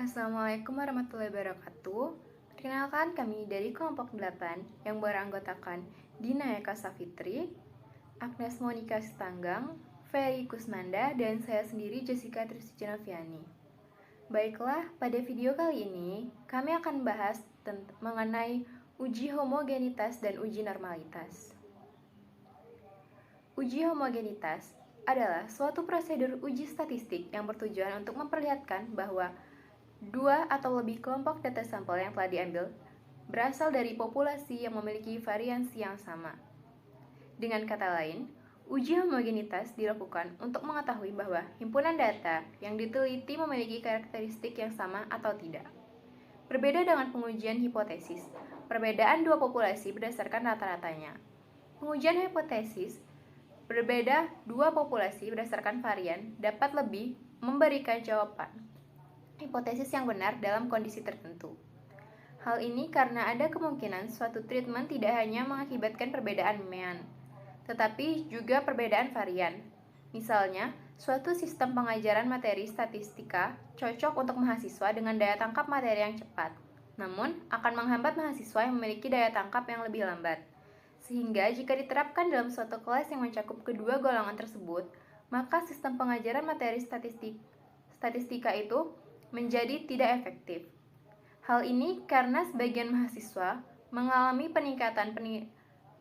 Assalamualaikum warahmatullahi wabarakatuh. Perkenalkan kami dari kelompok 8 yang beranggotakan Dina Eka Safitri, Agnes Monika Sitanggang, Ferry Kusnanda, dan saya sendiri Jessica Tristy Noviani. Baiklah, pada video kali ini kami akan bahas mengenai uji homogenitas dan uji normalitas. Uji homogenitas adalah suatu prosedur uji statistik yang bertujuan untuk memperlihatkan bahwa dua atau lebih kelompok data sampel yang telah diambil berasal dari populasi yang memiliki variansi yang sama. Dengan kata lain, uji homogenitas dilakukan untuk mengetahui bahwa himpunan data yang diteliti memiliki karakteristik yang sama atau tidak. Berbeda dengan pengujian hipotesis, perbedaan dua populasi berdasarkan rata-ratanya. Pengujian hipotesis berbeda dua populasi berdasarkan varian dapat lebih memberikan jawaban hipotesis yang benar dalam kondisi tertentu. Hal ini karena ada kemungkinan suatu treatment tidak hanya mengakibatkan perbedaan mean, tetapi juga perbedaan varian. Misalnya, suatu sistem pengajaran materi statistika cocok untuk mahasiswa dengan daya tangkap materi yang cepat, namun akan menghambat mahasiswa yang memiliki daya tangkap yang lebih lambat. Sehingga jika diterapkan dalam suatu kelas yang mencakup kedua golongan tersebut, maka sistem pengajaran materi statistika itu menjadi tidak efektif. Hal ini karena sebagian mahasiswa mengalami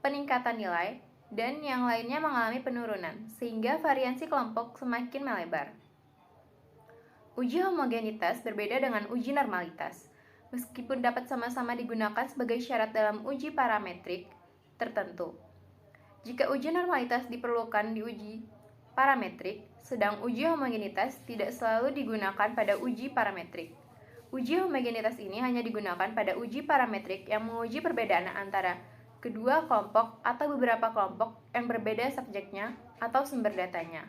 peningkatan nilai dan yang lainnya mengalami penurunan, sehingga variansi kelompok semakin melebar. Uji homogenitas berbeda dengan uji normalitas. Meskipun dapat sama-sama digunakan sebagai syarat dalam uji parametrik tertentu. Jika uji normalitas diperlukan di uji parametrik, sedang uji homogenitas tidak selalu digunakan pada uji parametrik. Uji homogenitas ini hanya digunakan pada uji parametrik yang menguji perbedaan antara kedua kelompok atau beberapa kelompok yang berbeda subjeknya atau sumber datanya.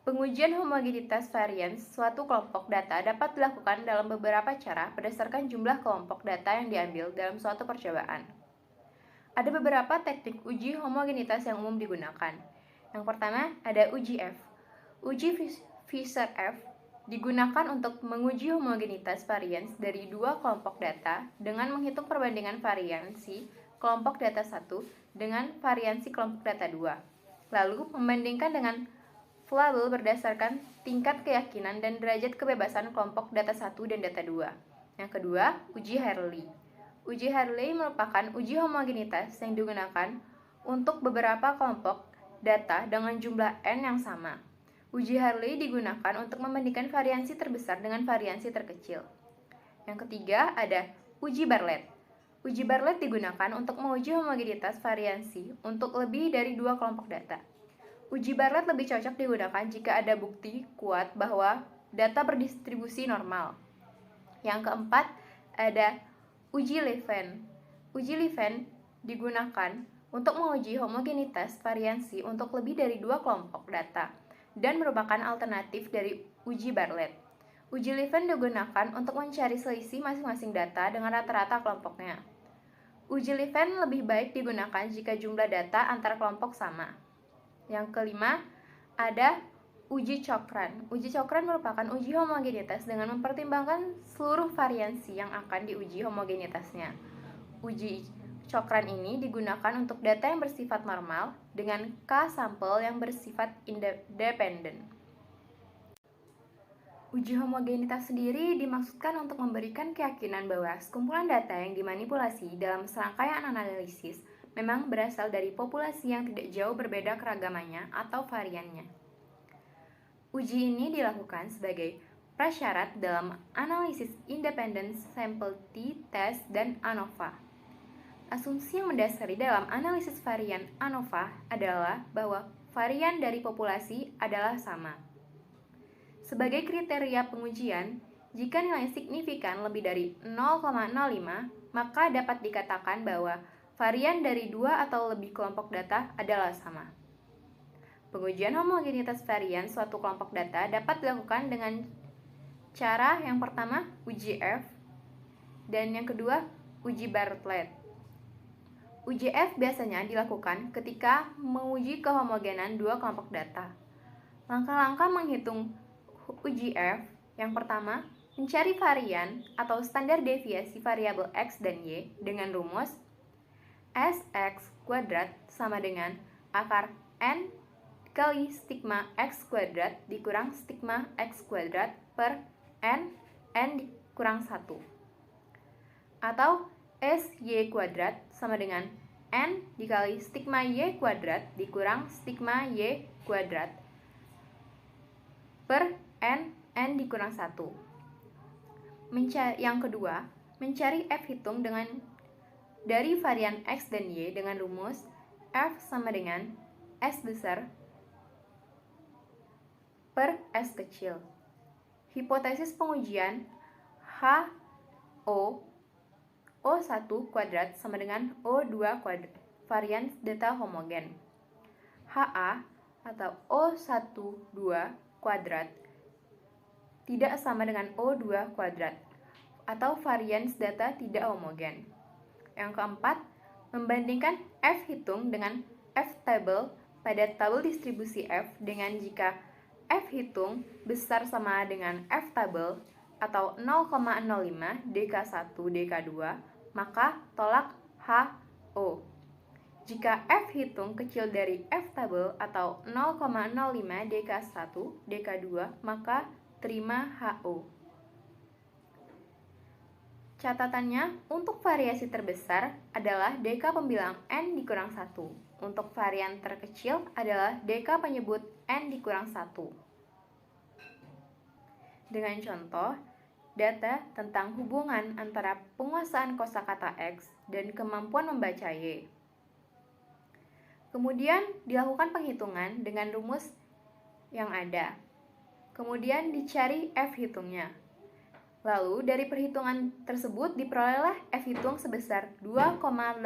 Pengujian homogenitas varian suatu kelompok data dapat dilakukan dalam beberapa cara berdasarkan jumlah kelompok data yang diambil dalam suatu percobaan. Ada beberapa teknik uji homogenitas yang umum digunakan. Yang pertama, ada uji F. Uji Fisher-F digunakan untuk menguji homogenitas varians dari dua kelompok data dengan menghitung perbandingan variansi kelompok data 1 dengan variansi kelompok data 2. Lalu, membandingkan dengan label berdasarkan tingkat keyakinan dan derajat kebebasan kelompok data 1 dan data 2. Yang kedua, uji Hartley. Uji Hartley merupakan uji homogenitas yang digunakan untuk beberapa kelompok data dengan jumlah N yang sama. Uji Hartley digunakan untuk membandingkan variansi terbesar dengan variansi terkecil. Yang ketiga ada uji Bartlett. Uji Bartlett digunakan untuk menguji homogenitas variansi untuk lebih dari dua kelompok data. Uji Bartlett lebih cocok digunakan jika ada bukti kuat bahwa data berdistribusi normal. Yang keempat ada uji Levene. Uji Levene digunakan untuk menguji homogenitas variansi untuk lebih dari dua kelompok data dan merupakan alternatif dari uji Bartlett. Uji Levene digunakan untuk mencari selisih masing-masing data dengan rata-rata kelompoknya. Uji Levene lebih baik digunakan jika jumlah data antar kelompok sama. Yang kelima, ada uji Cochran. Uji Cochran merupakan uji homogenitas dengan mempertimbangkan seluruh variansi yang akan diuji homogenitasnya. Uji Cochran ini digunakan untuk data yang bersifat normal dengan K sampel yang bersifat independen. Uji homogenitas sendiri dimaksudkan untuk memberikan keyakinan bahwa sekumpulan data yang dimanipulasi dalam serangkaian analisis memang berasal dari populasi yang tidak jauh berbeda keragamannya atau variannya. Uji ini dilakukan sebagai prasyarat dalam analisis independent sample t-test dan ANOVA. Asumsi yang mendasari dalam analisis varian ANOVA adalah bahwa varian dari populasi adalah sama. Sebagai kriteria pengujian, jika nilai signifikan lebih dari 0,05, maka dapat dikatakan bahwa varian dari dua atau lebih kelompok data adalah sama. Pengujian homogenitas varian suatu kelompok data dapat dilakukan dengan cara yang pertama, uji F, dan yang kedua, uji Bartlett. Uji F biasanya dilakukan ketika menguji kehomogenan dua kelompok data. Langkah-langkah menghitung uji F, yang pertama, mencari varian atau standar deviasi variabel X dan Y dengan rumus Sx kuadrat sama dengan akar N kali stigma X kuadrat dikurang stigma X kuadrat per N dikurang 1. Atau SY kuadrat sama dengan N dikali stigma Y kuadrat dikurang stigma Y kuadrat per N dikurang 1. Yang kedua, mencari F hitung dari varian X dan Y dengan rumus F sama dengan S besar per S kecil. Hipotesis pengujian O1 kuadrat sama dengan O2 kuadrat, varian data homogen. HA atau O12 kuadrat tidak sama dengan O2 kuadrat atau varians data tidak homogen. Yang keempat, membandingkan F hitung dengan F table pada tabel distribusi F dengan jika F hitung besar sama dengan F table atau 0,05 dk1 dk2, maka tolak HO. Jika F hitung kecil dari F table atau 0,05 dk1 dk2, maka terima HO. Catatannya, untuk variasi terbesar adalah dk pembilang N dikurang 1. Untuk varian terkecil adalah dk penyebut N dikurang 1. Dengan contoh, data tentang hubungan antara penguasaan kosakata X dan kemampuan membaca Y. Kemudian dilakukan penghitungan dengan rumus yang ada. Kemudian dicari F hitungnya. Lalu dari perhitungan tersebut diperolehlah F hitung sebesar 2,81.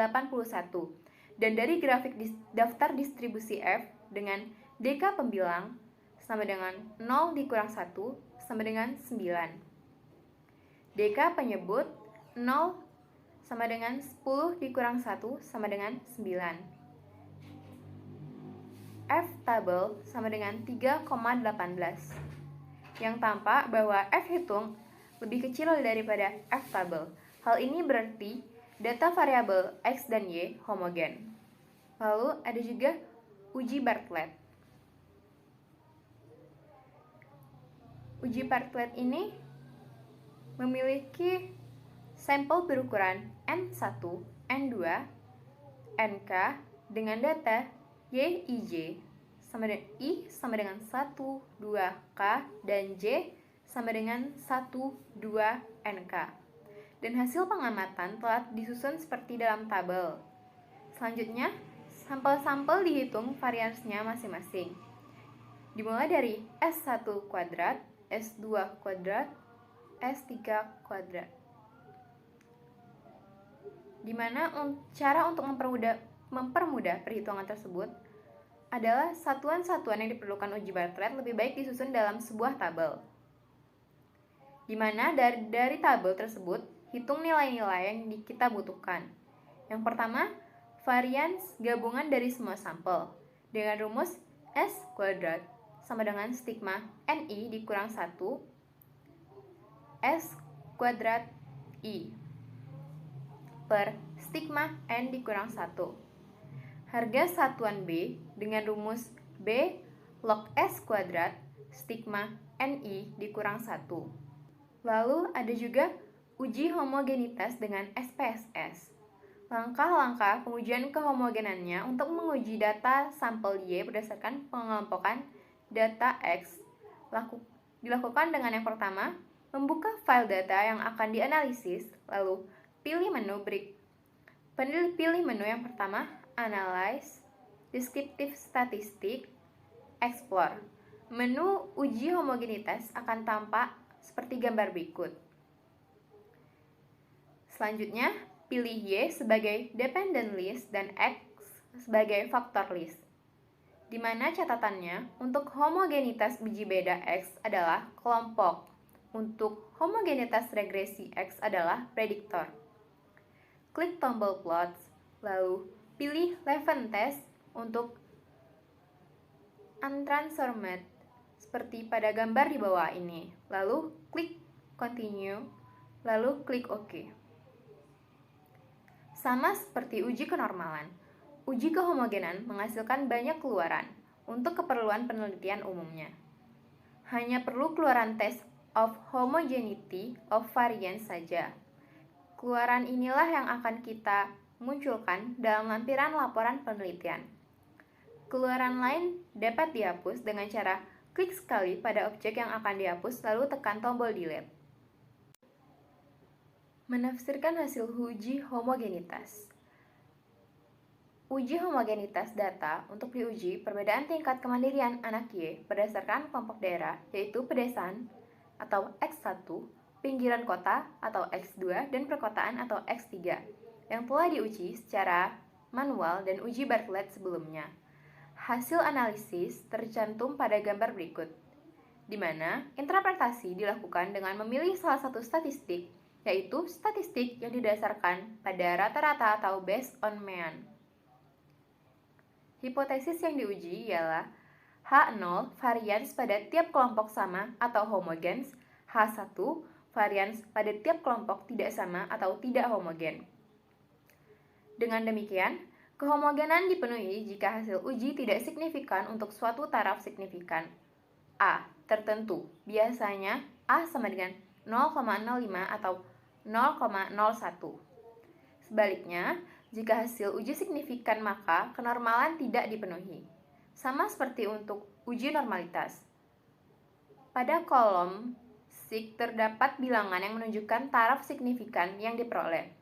Dan dari grafik daftar distribusi F dengan dk pembilang sama dengan 0 dikurang 1 sama dengan 9. Dk penyebut 0 sama dengan 10 dikurang 1 sama dengan 9. F tabel sama dengan 3,18, yang tampak bahwa F hitung lebih kecil daripada F tabel. Hal ini berarti data variabel X dan Y homogen. Lalu ada juga uji Bartlett. Uji Bartlett ini memiliki sampel berukuran N1, N2, NK dengan data YIJ sama dengan I sama dengan 1, 2K dan J sama dengan 1, 2 NK. Dan hasil pengamatan telah disusun seperti dalam tabel. Selanjutnya, sampel-sampel dihitung variansinya masing-masing. Dimulai dari S1 kuadrat, S2 kuadrat, S3 kuadrat. Dimana cara untuk mempermudah perhitungan tersebut adalah satuan-satuan yang diperlukan uji Bartlett lebih baik disusun dalam sebuah tabel. Di mana dari tabel tersebut, hitung nilai-nilai yang kita butuhkan. Yang pertama, varians gabungan dari semua sampel dengan rumus S kuadrat sama dengan stigma NI dikurang 1 S kuadrat I per stigma N dikurang 1. Harga satuan B dengan rumus B log S kuadrat stigma NI dikurang 1. Lalu ada juga uji homogenitas dengan SPSS. Langkah-langkah pengujian kehomogenannya untuk menguji data sampel Y berdasarkan pengelompokan data X dilakukan dengan yang pertama, membuka file data yang akan dianalisis, lalu pilih menu pilih menu yang pertama, Analyze, Descriptive Statistic, Explore. Menu uji homogenitas akan tampak seperti gambar berikut. Selanjutnya, pilih Y sebagai dependent list dan X sebagai factor list. Di mana catatannya, untuk homogenitas biji beda X adalah kelompok. Untuk homogenitas regresi X adalah prediktor. Klik tombol plots, lalu pilih Levin test untuk untransformed seperti pada gambar di bawah ini. Lalu klik continue, lalu klik OK. Sama seperti uji kenormalan, uji kehomogenan menghasilkan banyak keluaran untuk keperluan penelitian umumnya. Hanya perlu keluaran test of homogeneity of variance saja. Keluaran inilah yang akan kita munculkan dalam lampiran laporan penelitian. Keluaran lain dapat dihapus dengan cara klik sekali pada objek yang akan dihapus lalu tekan tombol delete. Menafsirkan hasil uji homogenitas. Uji homogenitas data untuk diuji perbedaan tingkat kemandirian anak Y berdasarkan kelompok daerah, yaitu pedesaan atau X1, pinggiran kota atau X2, dan perkotaan atau X3, yang telah diuji secara manual dan uji Bartlett sebelumnya. Hasil analisis tercantum pada gambar berikut, di mana interpretasi dilakukan dengan memilih salah satu statistik, yaitu statistik yang didasarkan pada rata-rata atau based on mean. Hipotesis yang diuji ialah H0 varians pada tiap kelompok sama atau homogen, H1 varians pada tiap kelompok tidak sama atau tidak homogen. Dengan demikian, kehomogenan dipenuhi jika hasil uji tidak signifikan untuk suatu taraf signifikan A tertentu, biasanya A sama dengan 0,05 atau 0,01. Sebaliknya, jika hasil uji signifikan maka kenormalan tidak dipenuhi. Sama seperti untuk uji normalitas. Pada kolom SIG terdapat bilangan yang menunjukkan taraf signifikan yang diperoleh.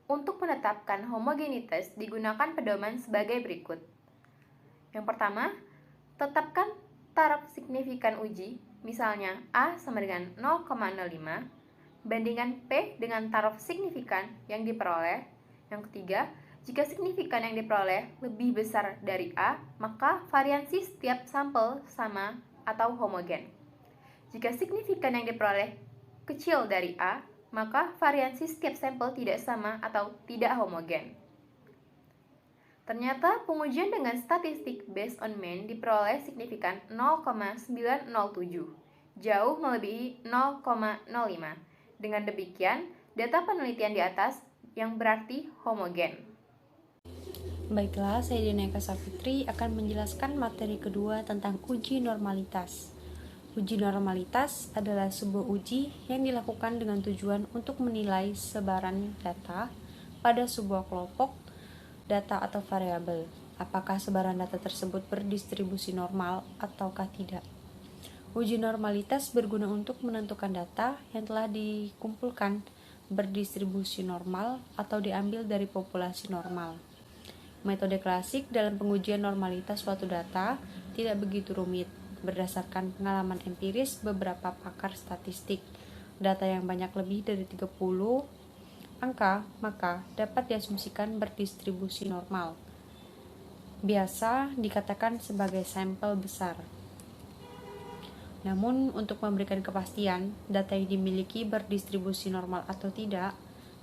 Untuk menetapkan homogenitas digunakan pedoman sebagai berikut. Yang pertama, tetapkan taraf signifikan uji, misalnya A sama dengan 0,05, bandingkan P dengan taraf signifikan yang diperoleh. Yang ketiga, jika signifikan yang diperoleh lebih besar dari A, maka variansi setiap sampel sama atau homogen. Jika signifikan yang diperoleh kecil dari A, maka variansi setiap sampel tidak sama atau tidak homogen. Ternyata pengujian dengan statistik based on mean diperoleh signifikan 0,907, jauh melebihi 0,05. Dengan demikian, data penelitian di atas yang berarti homogen. Baiklah, saya Dina Eka Safitri akan menjelaskan materi kedua tentang uji normalitas. Uji normalitas adalah sebuah uji yang dilakukan dengan tujuan untuk menilai sebaran data pada sebuah kelompok data atau variabel. Apakah sebaran data tersebut berdistribusi normal ataukah tidak? Uji normalitas berguna untuk menentukan data yang telah dikumpulkan berdistribusi normal atau diambil dari populasi normal. Metode klasik dalam pengujian normalitas suatu data tidak begitu rumit. Berdasarkan pengalaman empiris beberapa pakar statistik, data yang banyak lebih dari 30 angka, maka dapat diasumsikan berdistribusi normal. Biasa dikatakan sebagai sampel besar. Namun, untuk memberikan kepastian data yang dimiliki berdistribusi normal atau tidak,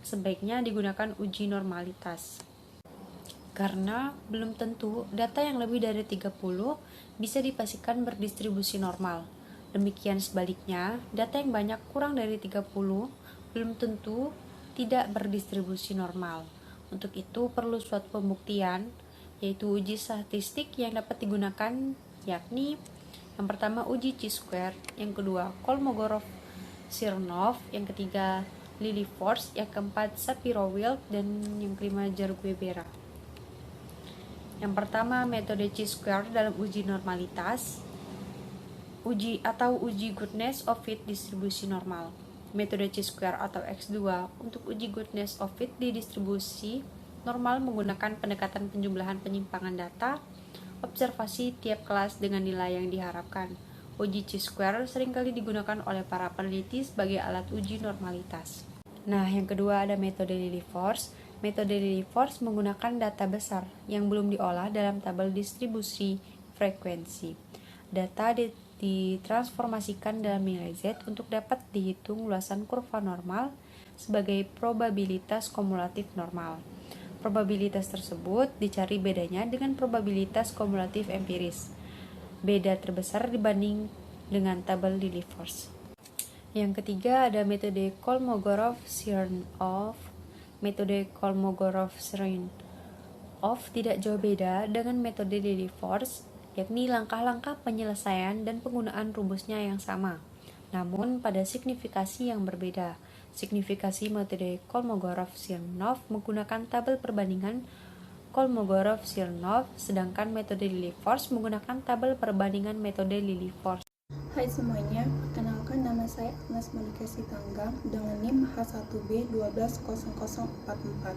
sebaiknya digunakan uji normalitas. Karena belum tentu data yang lebih dari 30 bisa dipastikan berdistribusi normal. Demikian sebaliknya, data yang banyak kurang dari 30 belum tentu tidak berdistribusi normal. Untuk itu perlu suatu pembuktian, yaitu uji statistik yang dapat digunakan, yakni yang pertama uji chi-square, yang kedua Kolmogorov-Smirnov, yang ketiga Lilliefors, yang keempat Shapiro-Wilk, dan yang kelima Jargue-Bera. Yang pertama, metode chi-square dalam uji normalitas, uji goodness of fit distribusi normal. Metode chi-square atau X2 untuk uji goodness of fit di distribusi normal menggunakan pendekatan penjumlahan penyimpangan data, observasi tiap kelas dengan nilai yang diharapkan. Uji chi-square seringkali digunakan oleh para peneliti sebagai alat uji normalitas. Nah, yang kedua ada metode Lilliefors. Metode Lilliefors menggunakan data besar yang belum diolah dalam tabel distribusi frekuensi. Data ditransformasikan dalam nilai Z untuk dapat dihitung luasan kurva normal sebagai probabilitas kumulatif normal. Probabilitas tersebut dicari bedanya dengan probabilitas kumulatif empiris. Beda terbesar dibanding dengan tabel Lilliefors. Yang ketiga ada metode Kolmogorov-Smirnov. Metode Kolmogorov-Smirnov tidak jauh beda dengan metode Lilliefors, yakni langkah-langkah penyelesaian dan penggunaan rumusnya yang sama, namun pada signifikasi yang berbeda. Signifikasi metode Kolmogorov-Smirnov menggunakan tabel perbandingan Kolmogorov-Smirnov, sedangkan metode Lilliefors menggunakan tabel perbandingan metode Lilliefors. Hai semuanya, perkenalkan nama saya Agnes Monika Sitanggang dengan NIM H1B120044.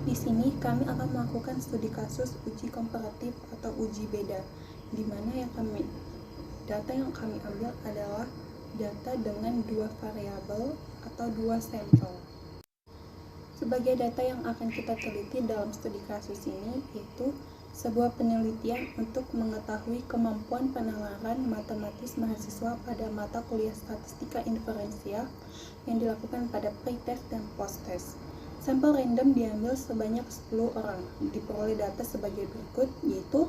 Di sini kami akan melakukan studi kasus uji komparatif atau uji beda, di mana data yang kami ambil adalah data dengan 2 variabel atau 2 sampel. Sebagai data yang akan kita teliti dalam studi kasus ini yaitu sebuah penelitian untuk mengetahui kemampuan penalaran matematis mahasiswa pada mata kuliah statistika inferensial yang dilakukan pada pre-test dan post-test. Sampel random diambil sebanyak 10 orang. Diperoleh data sebagai berikut, yaitu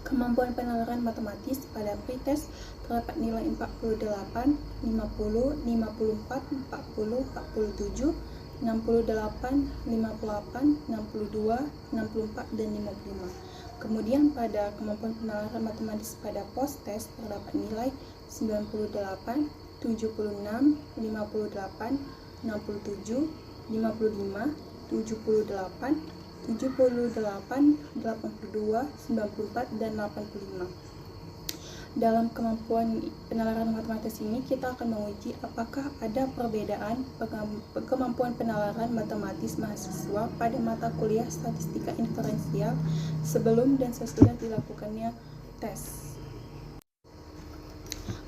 kemampuan penalaran matematis pada pre-test terdapat nilai 48, 50, 54, 40, 47, 68, 58, 62, 64, dan 55. Kemudian pada kemampuan penalaran matematis pada post-test terdapat nilai 98, 76, 58, 67, 55, 78, 78, 82, 94, dan 85. Dalam kemampuan penalaran matematis ini kita akan menguji apakah ada perbedaan kemampuan penalaran matematis mahasiswa pada mata kuliah statistika inferensial sebelum dan sesudah dilakukannya tes.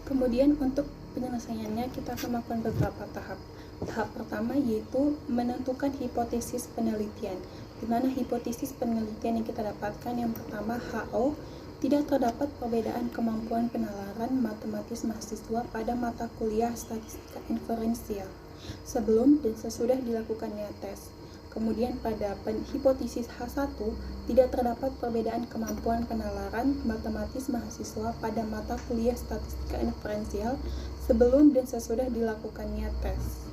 Kemudian untuk penyelesaiannya kita akan melakukan beberapa tahap. Tahap pertama yaitu menentukan hipotesis penelitian, di mana hipotesis penelitian yang kita dapatkan yang pertama HO, tidak terdapat perbedaan kemampuan penalaran matematis mahasiswa pada mata kuliah statistika inferensial sebelum dan sesudah dilakukannya tes. Kemudian pada hipotesis H1 tidak terdapat perbedaan kemampuan penalaran matematis mahasiswa pada mata kuliah statistika inferensial sebelum dan sesudah dilakukannya tes.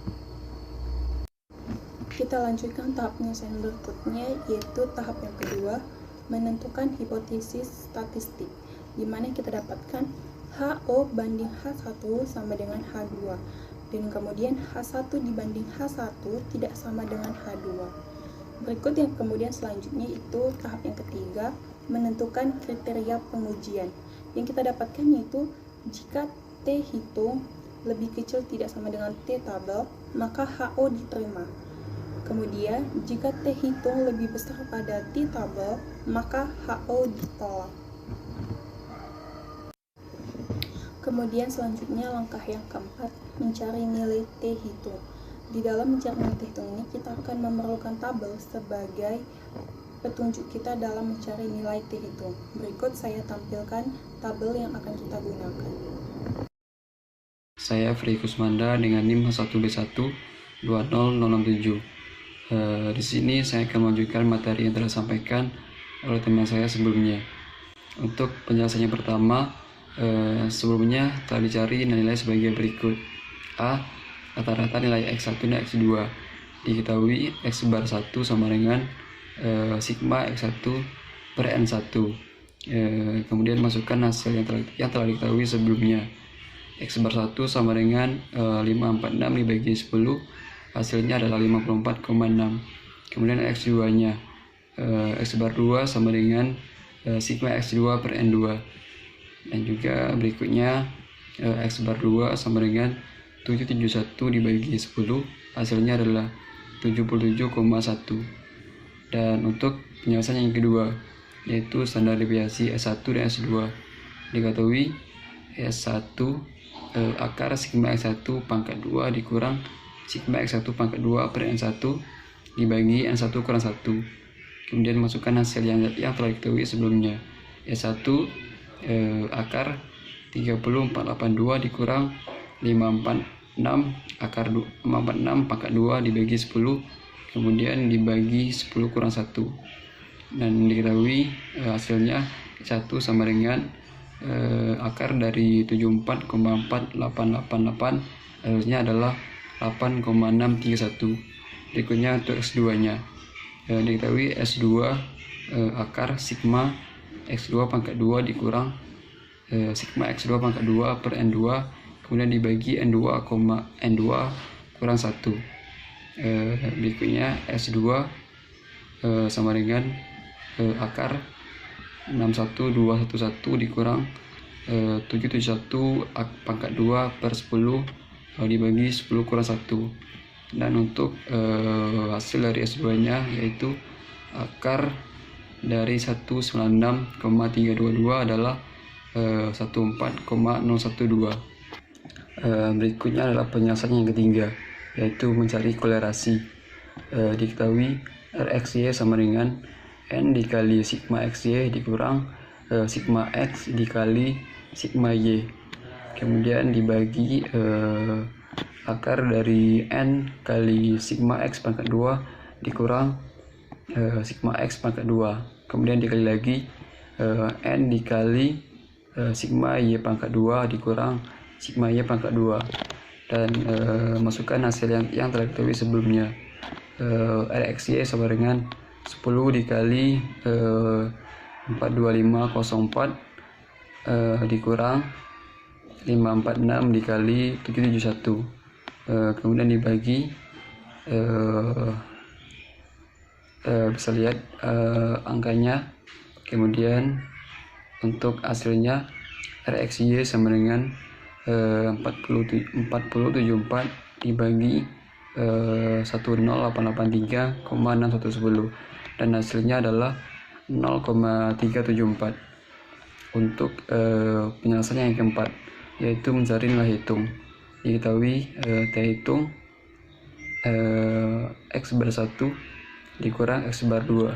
Kita lanjutkan tahap penyelesaian berikutnya, yaitu tahap yang kedua, menentukan hipotesis statistik, di mana kita dapatkan HO banding H1 sama dengan H2, dan kemudian H1 dibanding H1 tidak sama dengan H2. Berikut yang kemudian selanjutnya itu tahap yang ketiga, menentukan kriteria pengujian. Yang kita dapatkan yaitu jika T hitung lebih kecil tidak sama dengan T tabel, maka HO diterima. Kemudian, jika T hitung lebih besar pada T tabel, maka HO ditolak. Kemudian selanjutnya langkah yang keempat, mencari nilai T hitung. Di dalam mencari nilai T hitung ini, kita akan memerlukan tabel sebagai petunjuk kita dalam mencari nilai T hitung. Berikut saya tampilkan tabel yang akan kita gunakan. Saya Fri Kusmanda dengan NIM H1B1200067. Di sini saya akan melanjutkan materi yang telah disampaikan oleh teman saya sebelumnya. Untuk penjelasannya pertama, sebelumnya telah dicari nilai sebagai berikut. A. Rata-rata nilai X1 dan X2. Diketahui X bar 1 sama dengan sigma X1 per N1. Kemudian masukkan hasil yang telah diketahui sebelumnya. X bar 1 sama dengan 546 dibagi 10, hasilnya adalah 54,6. Kemudian X2 nya X bar 2 sama dengan sigma X2 per N2, dan juga berikutnya X bar 2 sama dengan 771 dibagi 10, hasilnya adalah 77,1. Dan untuk penyelesaian yang kedua yaitu standar deviasi S1 dan S2. Diketahui S1 akar sigma X1 pangkat 2 dikurang sigma X1 pangkat 2 per N1 dibagi N1 kurang 1. Kemudian masukkan hasil yang telah diketahui sebelumnya. S1 akar 30482 dikurang 546 akar 546 pangkat 2 dibagi 10, kemudian dibagi 10 kurang 1. Dan diketahui hasilnya 1 sama dengan akar dari 74,4888 harusnya adalah 8,631. Berikutnya untuk X2-nya. Diketahui S2 akar sigma X2 pangkat 2 dikurang sigma X2 pangkat 2 per N2, kemudian dibagi N2, N2 kurang 1. Berikutnya S2 sama dengan akar 61211 dikurang 771 pangkat 2 per 10 dibagi 10 kurang 1. Dan untuk hasil dari S2 nya yaitu akar dari 196,322 adalah 14,012. Berikutnya adalah penyelesaian yang ketiga, yaitu mencari kolerasi. Diketahui Rxy sama dengan N dikali sigma Xy dikurang sigma X dikali sigma Y, kemudian dibagi akar dari N kali sigma X pangkat 2 dikurang sigma X pangkat 2, kemudian dikali lagi N dikali sigma Y pangkat 2 dikurang sigma Y pangkat 2, dan masukkan hasil yang telah diketahui sebelumnya. Rxy sama dengan 10 dikali 42504 dikurang 546 dikali 771, kemudian dibagi bisa lihat angkanya. Kemudian untuk hasilnya Rxy sama dengan 4074 dibagi 10883,6110, dan hasilnya adalah 0,374. Untuk penyelesaian yang keempat, yaitu mencari nilai hitung. Diketahui T hitung X bar 1 dikurang X bar 2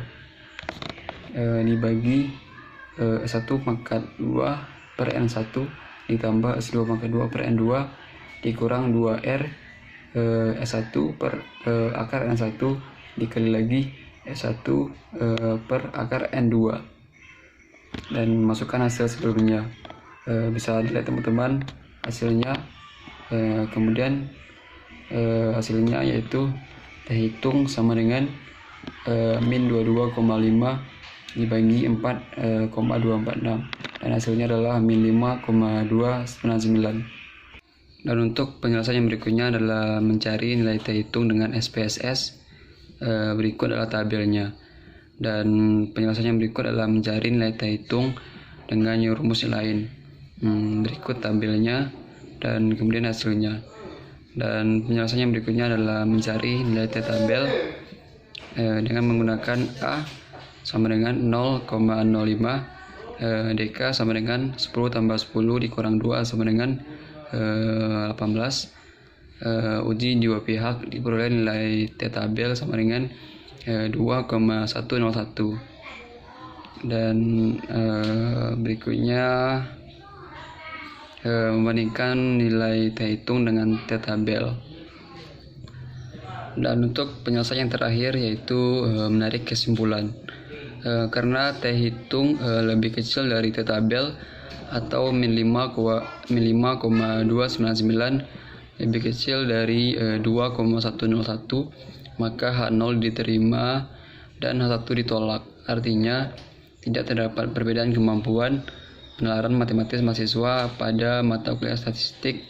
dibagi S1 pangkat 2 per N1 ditambah S2 pangkat 2 per N2 dikurang 2R S1 per akar N1 dikali lagi S1 per akar N2, dan masukkan hasil sebelumnya. Bisa dilihat teman-teman hasilnya. Kemudian hasilnya yaitu T hitung sama dengan min 22,5 dibagi 4,246, dan hasilnya adalah min 5,299. Dan untuk penyelesaian yang berikutnya adalah mencari nilai T hitung dengan SPSS. Berikut adalah tabelnya. Dan penyelesaian yang berikut adalah mencari nilai T hitung dengan rumus lain. Berikut tabelnya dan kemudian hasilnya. Dan penyelesaian yang berikutnya adalah mencari nilai T tabel dengan menggunakan A sama dengan 0,05, DK sama dengan 10 tambah 10 dikurang 2 sama dengan 18. Uji dua pihak diperoleh nilai T tabel sama dengan 2,101. Dan berikutnya membandingkan nilai T hitung dengan T tabel. Dan untuk penyelesaian yang terakhir yaitu menarik kesimpulan. Karena T hitung lebih kecil dari T tabel atau min 5,299 lebih kecil dari 2,101, maka H0 diterima dan H1 ditolak. Artinya tidak terdapat perbedaan kemampuan penalaran matematis mahasiswa pada mata kuliah statistik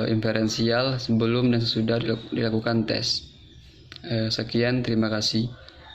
inferensial sebelum dan sesudah dilakukan tes. Sekian, terima kasih.